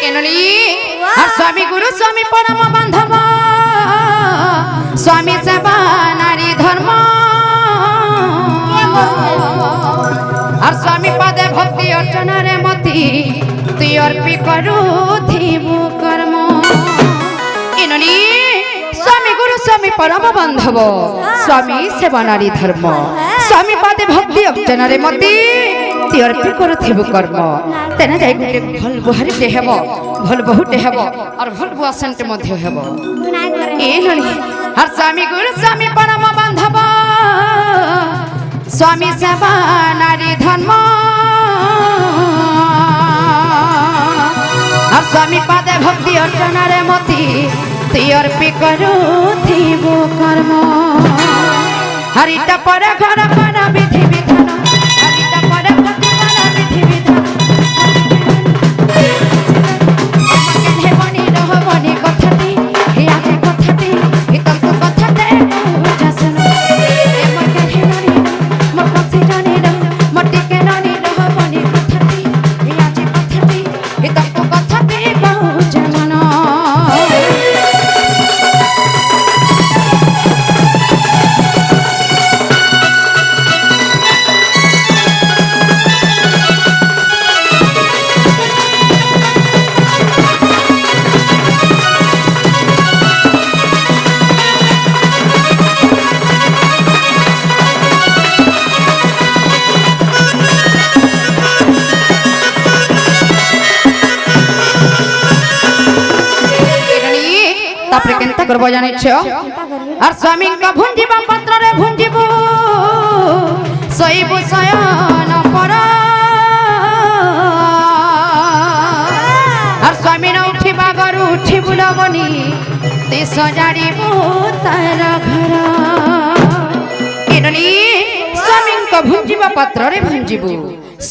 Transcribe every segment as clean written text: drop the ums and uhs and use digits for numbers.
एनली और स्वामी गुरु स्वामी परम बांधव स्वामी सेवा नारी धर्म और स्वामी पदे भक्ति अर्चना रे मती तुई अर्पी करू थीबु कर्म एनली स्वामी गुरु स्वामी परम बांधव स्वामी सेवा नारी धर्म स्वामी पदे भक्ति अर्चना रे मती तुई अर्पी करू थीबु कर्म तेना जाई गुटे भल बुहारी ते हेबो भल बहुते हेबो और भल बुआ सेंट मध्ये हेबो एनली हर स्वामी गुरु स्वामी परम बांधव स्वामी सेवा नारी धर्म और स्वामी पदे भक्ति अर्चना रे मती तुई अर्पी करू थीबु कर्म हरिता पर घर पर विधि विधान हरिता पर गति पर विधि विधान हे बनी रह बनी कथाटी हे आके कथाटी हे तंतु कथाटे जसन ए मके हे ननी मोर कसी जानी रह मटी के ननी रह बनी कथाटी हे आके कथाटी हे तंतु कथाटे बहु जमन तापरे केनता करबो जानि छ और स्वामी का भुंजीबा पत्र रे भुंजीबो सईबो सयन पर और स्वामी न उठिबा गरु उठी बुलबनी ते सजाड़ीबो तार घर एनली स्वामी का भुंजीबा पत्र रे भुंजीबो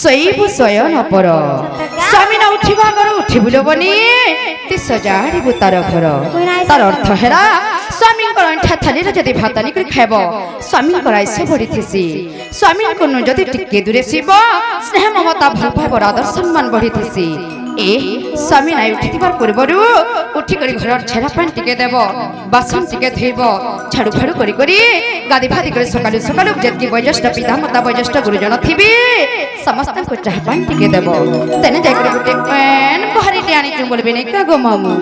सईबो सयन पर स्वामी न उठिबा गरु उठी बुलबनी ते सजाड़ीबो तार घर तार अर्थ हेरा स्वामी अंठा थाली जदि भात आनिक खाइब स्वामी आयुष बढ़ी स्वामी को जदि टिके दूरे शिव स्नेह ममता भल पाइब आदर सम्मान बढ़ी ए स्वामी नाई उठी पूर्व उठिक घर छेड़ा पानी टिके देव बासन टिके धोब झाड़ू फाड़ू करी गादी भादी कर सकालू सकालू जी वयोज्येष्ठ पिता माता वयोज्येष्ठ गुरुजन थे समस्त को चाह पानी टिके देव तेने जाकर गोटे पेन बहारीटे आनी बोलबे नहीं क्या गो मामू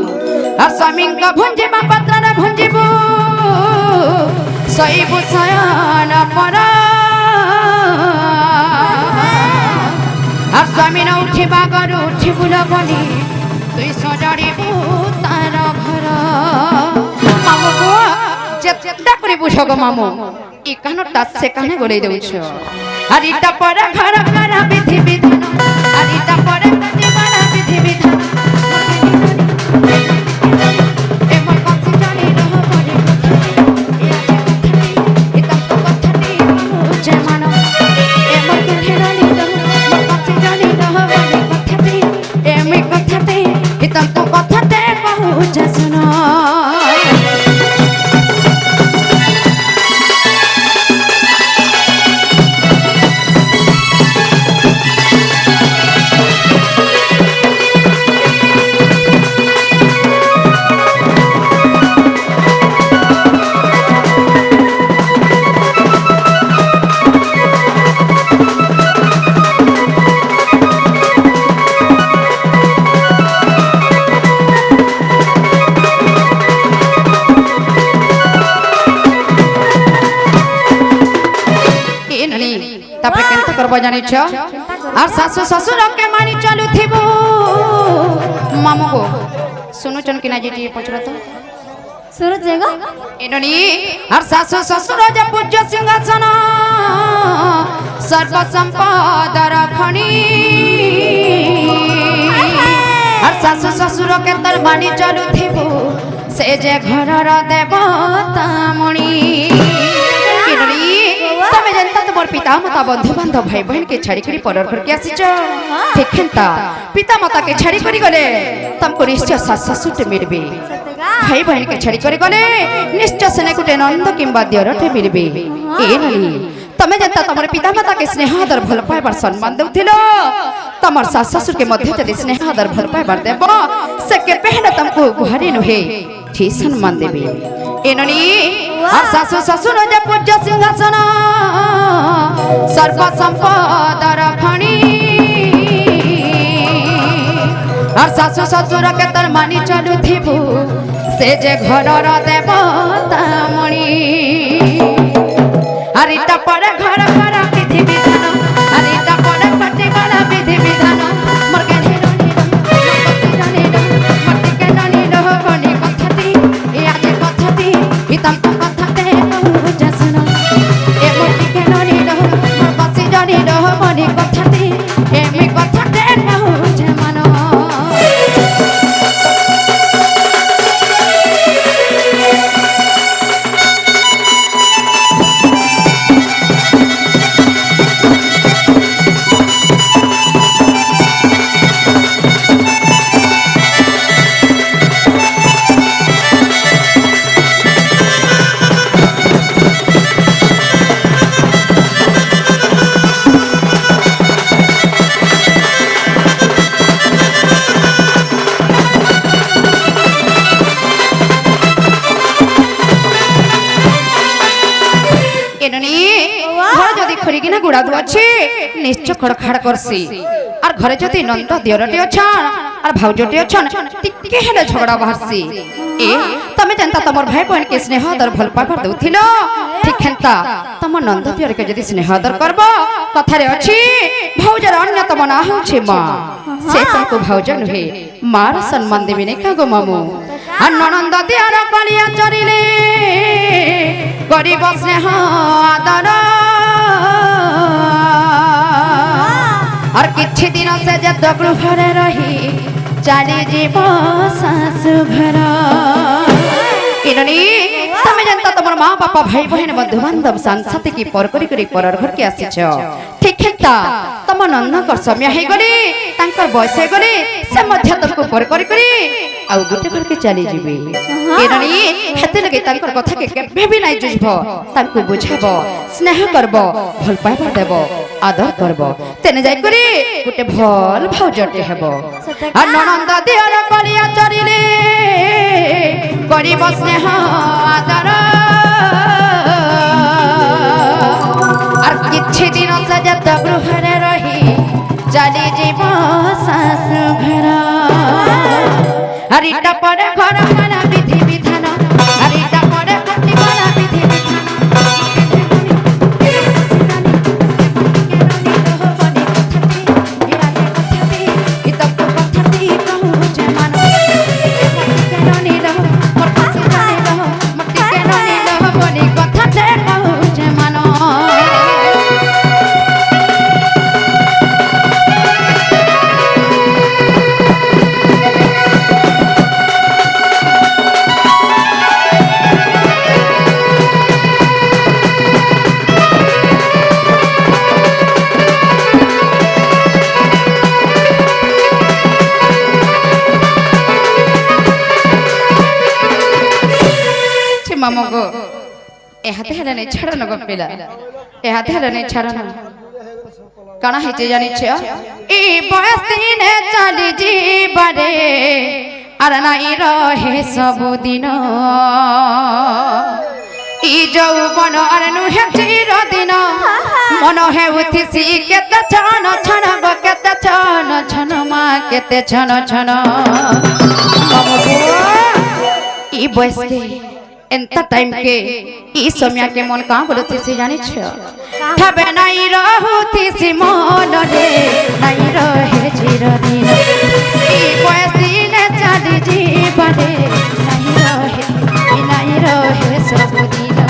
और स्वामी का भुंजीबा पत्र भुंजीबू सईबू सयन पर और स्वामी न उठिबा गरु उठी बुलबनी तुई सजाड़ीबू तार घर मामू को जेता करी बुझ गो मामू ई कानटा से काने गोले देउछ हरिता पर घर घर विधि विधान हरिता पर गति पर विधि विधान जानी छ और सासु ससुर के मानी चलू थिबो मामू को सुनु चन कि ना जी पचरा तो सुरत जाएगा एननी और सासु ससुर जे पूज्य सिंहासन सर्व संपद रखनी और सासु ससुर के तर मानी चलू थिबो से जे घर र देवता मणि तमे जनता तुमर पिता माता बंधु बांधव भाई बहन के छाड़ी करी परर घर के आसी छ देखनता पिता माता के छाड़ी करी गले तुमको निश्चय सास ससुर मिलबे भाई बहन के छाड़ी करी गले निश्चय से गुटे नंद किंबा दियरटे मिलबे ए नली तमे जनता तुमर पिता माता के स्नेह आदर भल पाइबार सम्मान देउथिलो तमर सास ससुर के मध्य जदि स्नेह आदर भल पाइबार देबो से के पहले तुमको गुहारी नुहे ठीक सम्मान देवी एननी और सासु ससुर जे पूज्य सिंहासन सर्व संपद रखणी और सासु ससुर के तर मानी चलु थिबु से जे घरर देवता मणि अरिटा पड़े घर घर विधि विधान अरिटा पड़े कटे गला विधि विधान मरके नीरो नीरो मट्टी के नीरो बनी कथती ए आज कथती हितम को कथते कहू जसनो ए मट्टी के नीरो मोर बसी जानी रह बनी कथती ए मी कथते कहू जमनो घर जदि खड़िकिना गुड़ा दुआछी निश्चय खड़खाड़ करसी और घरे जदि नंद दियरटी अछन और भाउजटी अछन टिके हेले झगड़ा बाहरसी ए तमे जनता तमर भाई बहन के स्नेह आदर भल पाइबार दउथिलो ठीक हेंता तम नंद दियर के जदि स्नेह आदर करबो कथारे अछि भाउजर अन्यतम ना होछि मां से तुमको भाउज नुहे मार सम्मान देबे ने कागो मामू और ननंद दियर कलिया चरिले गरीब स्नेह आदर और किछि दिन से जत गृहरे रही चली जीव सासु घर इननी तमे जनता तमर मां बापा भाई बहन बंधु बांधव सांसाथी की पर करी करी परर घर के आसीछ ठीक हेता तम नंद कर समय हे गली तांकर बयस हे गली से मध्य तक पर करी करी आ गुटे घर के चली जीबे इननी हेते लगे तांकर कथा के केबे भी नै जुझबो तांको बुझाबो स्नेह करबो भल पाइबा देबो आदर करबो तेने जाय करी गुटे भल भाउजटे हेबो आ ननंद दियर कलिया चरिले गरीब स्नेह आदर और किछि दिन से जत गृहरे रही चली जीव सासु घर हरिटा पड़े घर माना विधि विधान हरिटा पड़े कति माना विधि मामगो एहाते हेलाने छाड़न गपिला एहाते हेलाने छाड़न काना हेचे जानि छ ए बयस दिने चली जीबारे आर नाई रहे सब दिन ई जौवन आर नुहे चिर दिन मन हे उथिसी केते छन छन गो केते छन छन मा केते छन छन मामगो ई बयस के एंता टाइम के ई समय के मन का बोलती से जानि छ थबे नाई रहूती सी मन रे नाई रहे चिर दिन ई बयस दिन चली जीबने नाई रहे सब दिन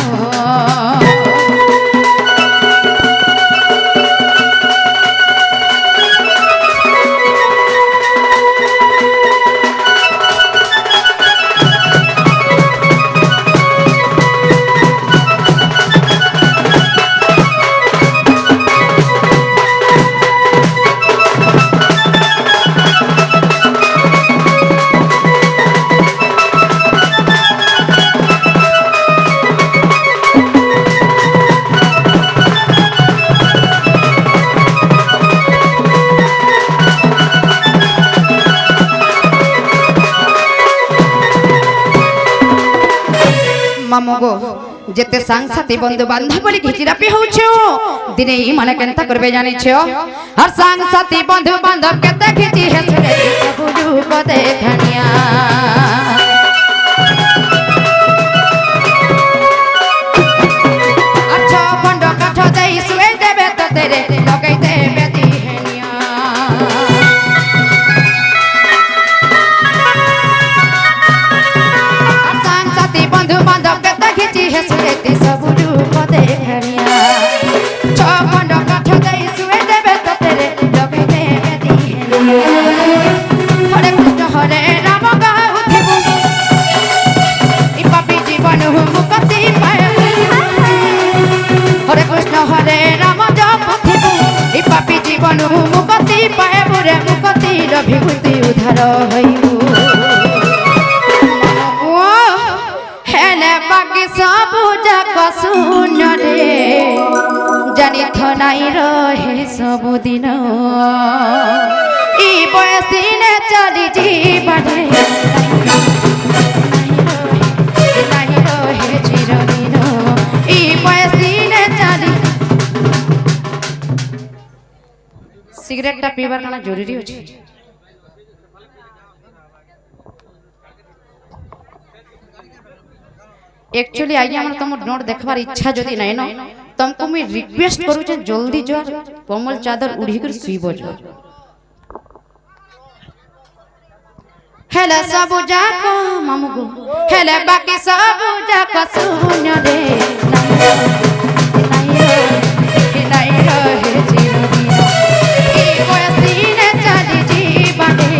মামু গো যেতে সাংসাথী বন্ধু বান্ধব বলি ঘিচিরাপি হউছ দিনে ই মানে কেনতা করবে জানিছ আর সাংসাথী বন্ধু বান্ধব কেতে ঘিচি হেসরে সব রূপ দেখানিয়া আর ছ খণ্ড কাঠ দেই শুয়ে দেবে তোদের লগাই দেবে দিহেনিয়া আর সাংসাথী বন্ধু বান্ধব কেতে ঘিচি হেসরে সব রূপ দেখানিয়া ছ খণ্ড কাঠ দেই শুয়ে দেবে তোদের লগাই দেবে দিহেনিয়া হরে কৃষ্ণ হরে রাম গাউথিবু ই পাপী জীবন মুক্তি পায় হরে কৃষ্ণ হরে রাম জপথিবু ই পাপী জীবন মুক্তি পায় রে মুক্তির বিভূতি উদ্ধার হইবু হেলে বাকি সব যাক শূন্য রে জানিথ নাই রহে ସବୁଦିନ ই বয়সিনে চলি জীবনে নাই রহে চিরদিন ই বয়সিনে চলি সিগারেটটা পিবার কানা জরুরি আছে एक्चुअली आइए हमर तमर नोट देखबार इच्छा जदी नै न तुमको मैं रिक्वेस्ट करू जे जल्दी जो कमल चादर उड़ी कर सुइबो जो हेला सब जाक मामू गो हेला बाकी सब जाक शून्य रे নাই রহে চিরদিন এই বয়সিনে চলি জীবনে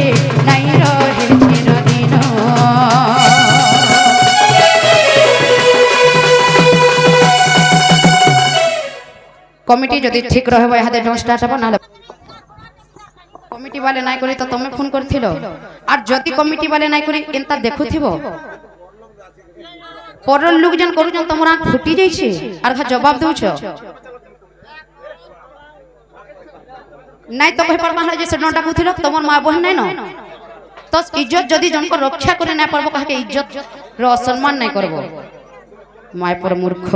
নাই রহে চিরদিন कमिटी जदि ठीक रहबो यादे डोंट स्टार्ट हबो ना कमिटी वाले नाइ करी तो तमे फोन करथिलो और जदि कमिटी वाले नाइ करी एंता देखुथिबो परर लोक जन करू जन तमरा फुटी जाइछे और खा जवाब दउछो नाइ तो कहि परबा जे से डोंटा कुथिलो तमर मां बहन नै न तो इज्जत जदि जन को रक्षा करे ना परबो कहा के इज्जत रो सम्मान नै करबो माय पर मूर्ख